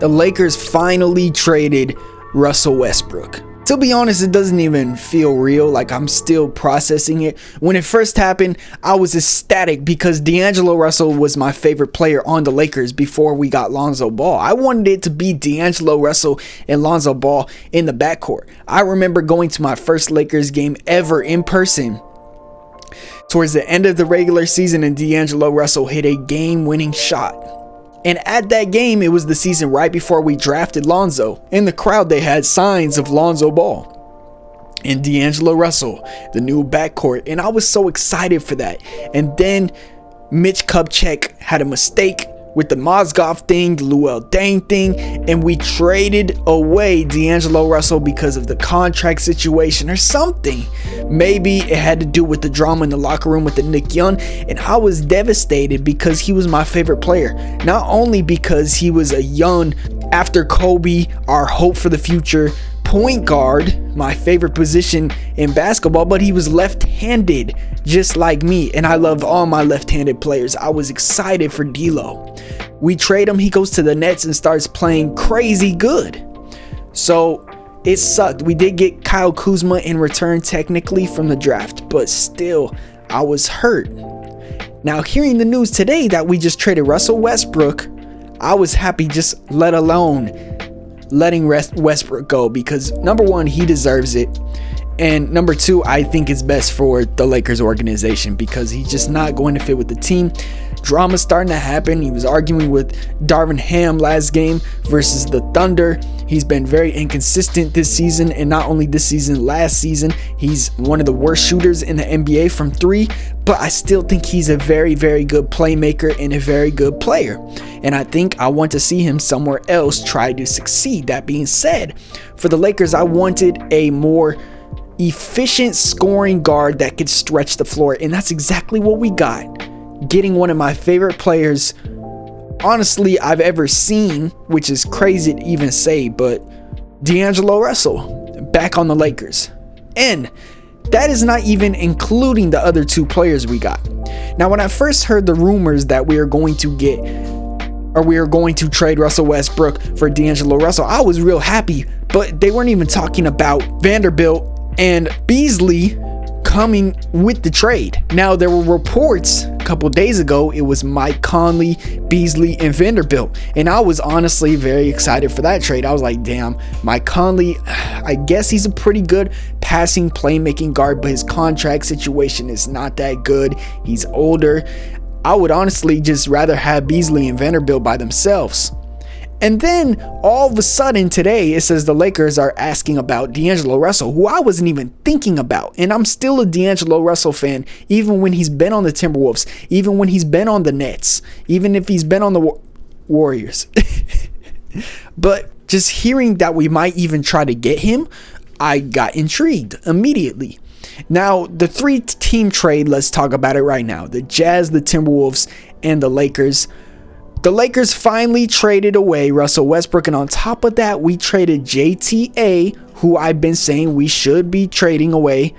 The Lakers finally traded Russell Westbrook. To be honest, it doesn't even feel real, like I'm still processing it. When it first happened, I was ecstatic because D'Angelo Russell was my favorite player on the Lakers before we got Lonzo Ball. I wanted it to be D'Angelo Russell and Lonzo Ball in the backcourt. I remember going to my first Lakers game ever in person towards the end of the regular season, and D'Angelo Russell hit a game-winning shot. And at that game, it was the season right before we drafted Lonzo. In the crowd, they had signs of Lonzo Ball and D'Angelo Russell, the new backcourt. And I was so excited for that. And then Mitch Kupchak had a mistake with the Mozgov thing, the Luol Deng thing, and we traded away D'Angelo Russell because of the contract situation or something. Maybe it had to do with the drama in the locker room with the Nick Young, and I was devastated because he was my favorite player. Not only because he was a young, after Kobe, our hope for the future, point guard, my favorite position in basketball, but he was left-handed just like me, and I love all my left-handed players. I was excited for D'Lo. We trade him, he goes to the Nets and starts playing crazy good. So it sucked. We did get Kyle Kuzma in return technically from the draft, but still I was hurt. Now hearing the news today that we just traded Russell Westbrook, I was happy, just let alone letting Westbrook go, because number one, he deserves it, and number two, I think it's best for the Lakers organization because he's just not going to fit with the team. Drama's starting to happen. He was arguing with Darvin Ham last game versus the Thunder. He's been very inconsistent this season, and not only this season, last season he's one of the worst shooters in the NBA from three, but I still think he's a very, very good playmaker and a very good player, and I think I want to see him somewhere else try to succeed. That being said, for the Lakers, I wanted a more efficient scoring guard that could stretch the floor, and that's exactly what we got, getting one of my favorite players honestly I've ever seen, which is crazy to even say, but D'Angelo Russell back on the Lakers. And that is not even including the other two players we got. Now when I first heard the rumors that we are going to trade Russell Westbrook for D'Angelo Russell, I was real happy, but they weren't even talking about Vanderbilt and Beasley coming with the trade. Now there were reports a couple days ago it was Mike Conley, Beasley, and Vanderbilt, and I was honestly very excited for that trade. I was like, damn, Mike Conley, I guess he's a pretty good passing playmaking guard, but his contract situation is not that good. He's older. I would honestly just rather have Beasley and Vanderbilt by themselves. And then all of a sudden today it says the Lakers are asking about D'Angelo Russell, who I wasn't even thinking about. And I'm still a D'Angelo Russell fan, even when he's been on the Timberwolves, even when he's been on the Nets, even if he's been on the Warriors. But just hearing that we might even try to get him, I got intrigued immediately. Now the 3-team trade, let's talk about it right now. The Jazz, the Timberwolves, and the Lakers. The Lakers finally traded away Russell Westbrook, and on top of that, we traded ZTAY, who I've been saying we should be trading away.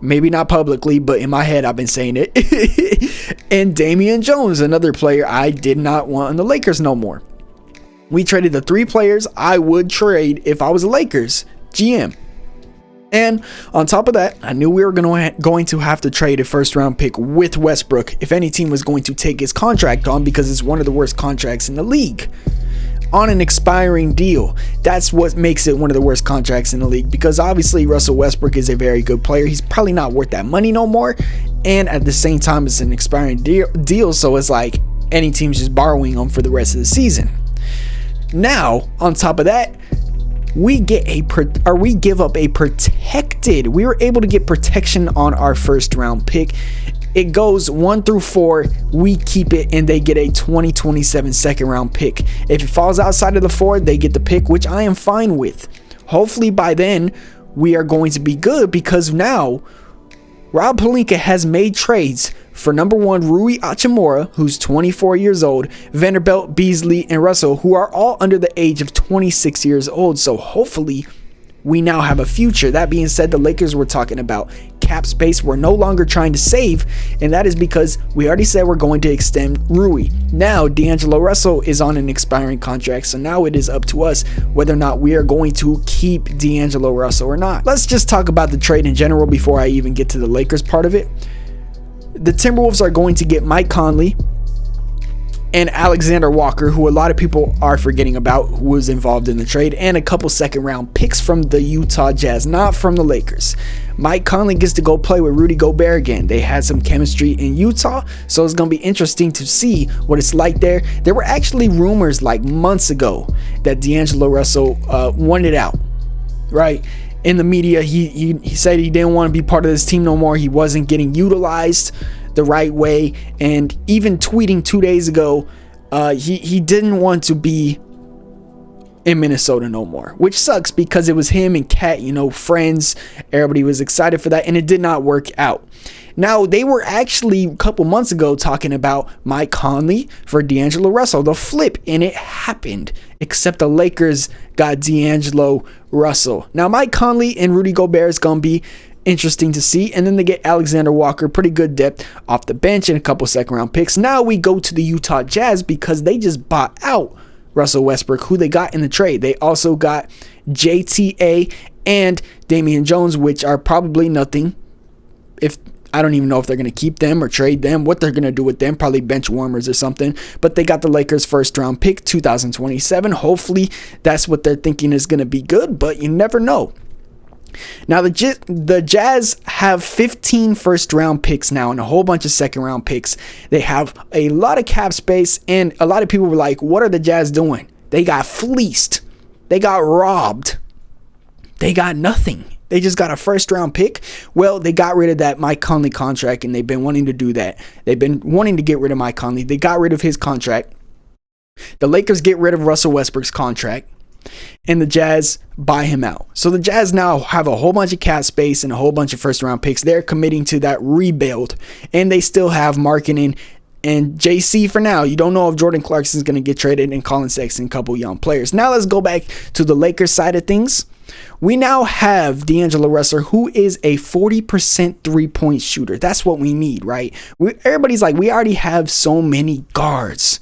Maybe not publicly, but in my head, I've been saying it. And Damian Jones, another player I did not want on the Lakers no more. We traded the 3 players I would trade if I was a Lakers GM. And on top of that, I knew we were going to have to trade a first-round pick with Westbrook if any team was going to take his contract on, because it's one of the worst contracts in the league. On an expiring deal. That's what makes it one of the worst contracts in the league, because obviously Russell Westbrook is a very good player. He's probably not worth that money no more, and at the same time it's an expiring deal, so it's like any team's just borrowing him for the rest of the season. Now, on top of that, we give up a protected. We were able to get protection on our first round pick. It goes 1 through 4. We keep it, and they get a 2027 second round pick. If it falls outside of the 4, they get the pick, which I am fine with. Hopefully by then we are going to be good, because now Rob Pelinka has made trades for number 1, Rui Hachimura, who's 24 years old, Vanderbilt, Beasley, and Russell, who are all under the age of 26 years old. So hopefully we now have a future. That being said, the Lakers were talking about cap space. We're no longer trying to save, and that is because we already said we're going to extend Rui. Now D'Angelo Russell is on an expiring contract, so now it is up to us whether or not we are going to keep D'Angelo Russell or not. Let's just talk about the trade in general before I even get to the Lakers part of it. The Timberwolves are going to get Mike Conley and Alexander Walker, who a lot of people are forgetting about, who was involved in the trade, and a couple second round picks from the Utah Jazz, not from the Lakers. Mike Conley gets to go play with Rudy Gobert again. They had some chemistry in Utah, so it's going to be interesting to see what it's like there. There were actually rumors like months ago that D'Angelo Russell wanted out, right? In the media, he said he didn't want to be part of this team no more. He wasn't getting utilized the right way, and even tweeting 2 days ago, he didn't want to be in Minnesota no more, which sucks because it was him and Cat, friends. Everybody was excited for that, and it did not work out. Now, they were actually a couple months ago talking about Mike Conley for D'Angelo Russell, the flip, and it happened, except the Lakers got D'Angelo Russell. Now, Mike Conley and Rudy Gobert is going to be interesting to see, and then they get Alexander Walker, pretty good depth off the bench, and a couple second round picks. Now we go to the Utah Jazz because they just bought out Russell Westbrook, who they got in the trade. They also got ZTAY and Damian Jones, which are probably nothing. If I don't even know if they're going to keep them or trade them, what they're going to do with them, probably bench warmers or something. But they got the Lakers first round pick 2027. Hopefully that's what they're thinking is going to be good, but you never know. Now, the Jazz have 15 first-round picks now and a whole bunch of second-round picks. They have a lot of cap space, and a lot of people were like, what are the Jazz doing? They got fleeced. They got robbed. They got nothing. They just got a first-round pick. Well, they got rid of that Mike Conley contract, and they've been wanting to do that. They've been wanting to get rid of Mike Conley. They got rid of his contract. The Lakers get rid of Russell Westbrook's contract, and the Jazz buy him out. So the Jazz now have a whole bunch of cap space and a whole bunch of first round picks. They're committing to that rebuild, and they still have Markkanen and JC for now. You don't know if Jordan Clarkson is going to get traded, and Colin Sexton, a couple young players. Now let's go back to the Lakers side of things. We now have D'Angelo Russell, who is a 40% three-point shooter. That's what we need, right? Everybody's like, we already have so many guards.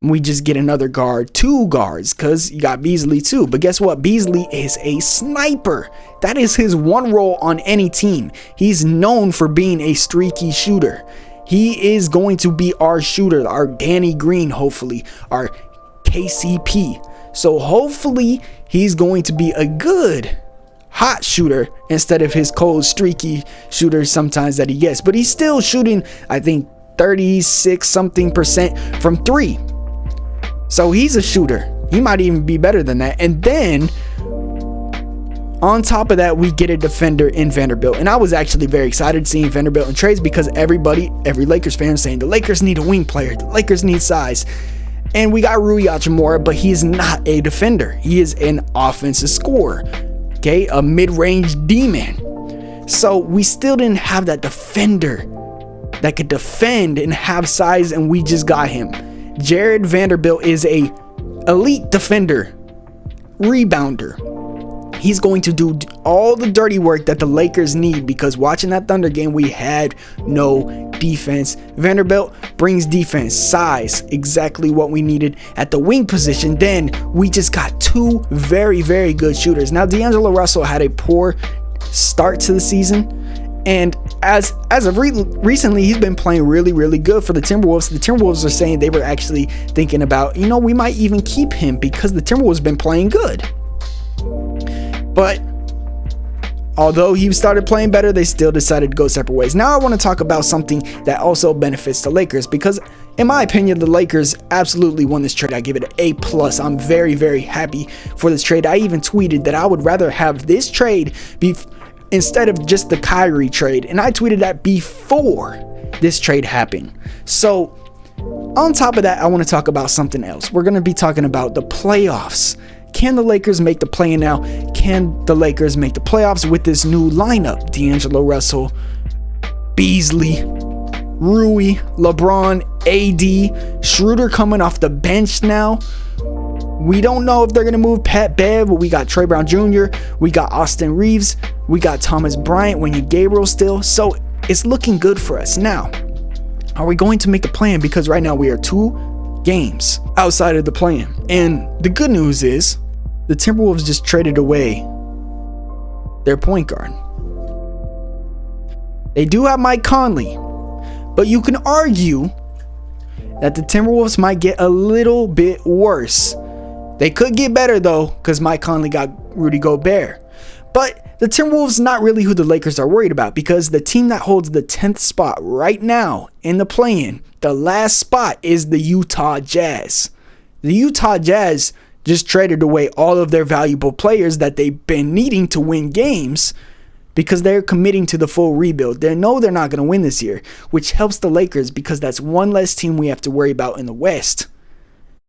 We just get another guard, 2 guards, because you got Beasley too. But guess what? Beasley is a sniper. That is his one role on any team. He's known for being a streaky shooter. He is going to be our shooter, our Danny Green, hopefully, our KCP. So hopefully he's going to be a good hot shooter instead of his cold, streaky shooter sometimes that he gets. But he's still shooting, I think, 36% from 3. So he's a shooter. He might even be better than that. And then on top of that, we get a defender in Vanderbilt. And I was actually very excited seeing Vanderbilt in trades because every Lakers fan saying the Lakers need a wing player. The Lakers need size. And we got Rui Hachimura, but he's not a defender. He is an offensive scorer. Okay, a mid-range D-man. So we still didn't have that defender that could defend and have size, and we just got him. Jared Vanderbilt is a elite defender, rebounder. He's going to do all the dirty work that the Lakers need, because watching that Thunder game, we had no defense. Vanderbilt brings defense, size, exactly what we needed at the wing position. Then we just got 2 very, very good shooters. Now, D'Angelo Russell had a poor start to the season, and as of recently, he's been playing really, really good for the Timberwolves. The Timberwolves are saying they were actually thinking about, we might even keep him because the Timberwolves been playing good. But although he started playing better, they still decided to go separate ways. Now I want to talk about something that also benefits the Lakers, because in my opinion, the Lakers absolutely won this trade. I give it an A+. I'm very, very happy for this trade. I even tweeted that I would rather have this trade be instead of just the Kyrie trade, and I tweeted that before this trade happened. So on top of that, I want to talk about something else. We're going to be talking about the playoffs. Can the Lakers make the play-in now? Can the Lakers make the playoffs with this new lineup? D'Angelo Russell, Beasley, Rui, LeBron, AD, Schroeder coming off the bench now. We don't know if they're going to move Pat Bev, but we got Trey Brown Jr., we got Austin Reeves, we got Thomas Bryant, Wayne Gabriel still. So it's looking good for us. Now, are we going to make a plan? Because right now we are 2 games outside of the plan. And the good news is the Timberwolves just traded away their point guard. They do have Mike Conley, but you can argue that the Timberwolves might get a little bit worse. They could get better though, because Mike Conley got Rudy Gobert. But the Timberwolves not really who the Lakers are worried about, because the team that holds the 10th spot right now in the play-in, the last spot, is the Utah Jazz. The Utah Jazz just traded away all of their valuable players that they've been needing to win games, because they're committing to the full rebuild. They know they're not going to win this year, which helps the Lakers because that's one less team we have to worry about in the West.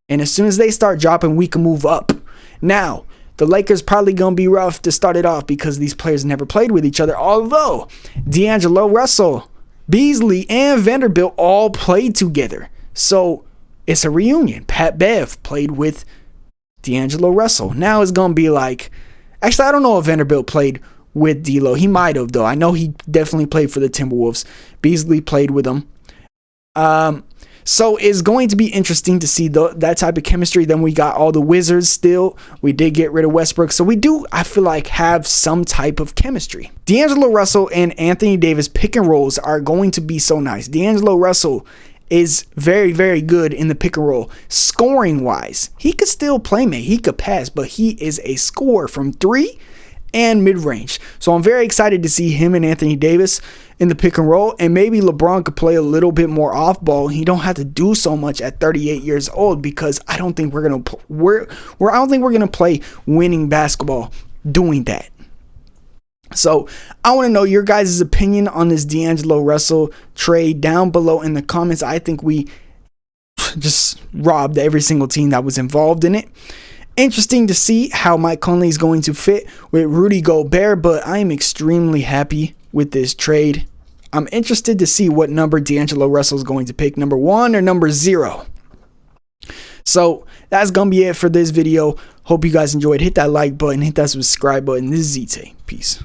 And as soon as they start dropping, we can move up. Now, the Lakers probably going to be rough to start it off because these players never played with each other. Although D'Angelo Russell, Beasley, and Vanderbilt all played together. So it's a reunion. Pat Bev played with D'Angelo Russell. Now it's going to be like, actually, I don't know if Vanderbilt played with D'Lo. He might have, though. I know he definitely played for the Timberwolves. Beasley played with them. So it's going to be interesting to see that type of chemistry. Then we got all the Wizards still. We did get rid of Westbrook. So we do, I feel like, have some type of chemistry. D'Angelo Russell and Anthony Davis pick and rolls are going to be so nice. D'Angelo Russell is very, very good in the pick and roll. Scoring wise, he could still play make. He could pass, but he is a scorer from 3 and mid-range. So I'm very excited to see him and Anthony Davis in the pick and roll, and maybe LeBron could play a little bit more off ball. He don't have to do so much at 38 years old, because I don't think we're gonna play winning basketball doing that. So I want to know your guys' opinion on this D'Angelo Russell trade down below in the comments. I think we just robbed every single team that was involved in it. Interesting to see how Mike Conley is going to fit with Rudy Gobert, but I am extremely happy with this trade. I'm interested to see what number D'Angelo Russell is going to pick, number 1 or number 0. So that's going to be it for this video. Hope you guys enjoyed. Hit that like button, hit that subscribe button. This is ZTAY. Peace.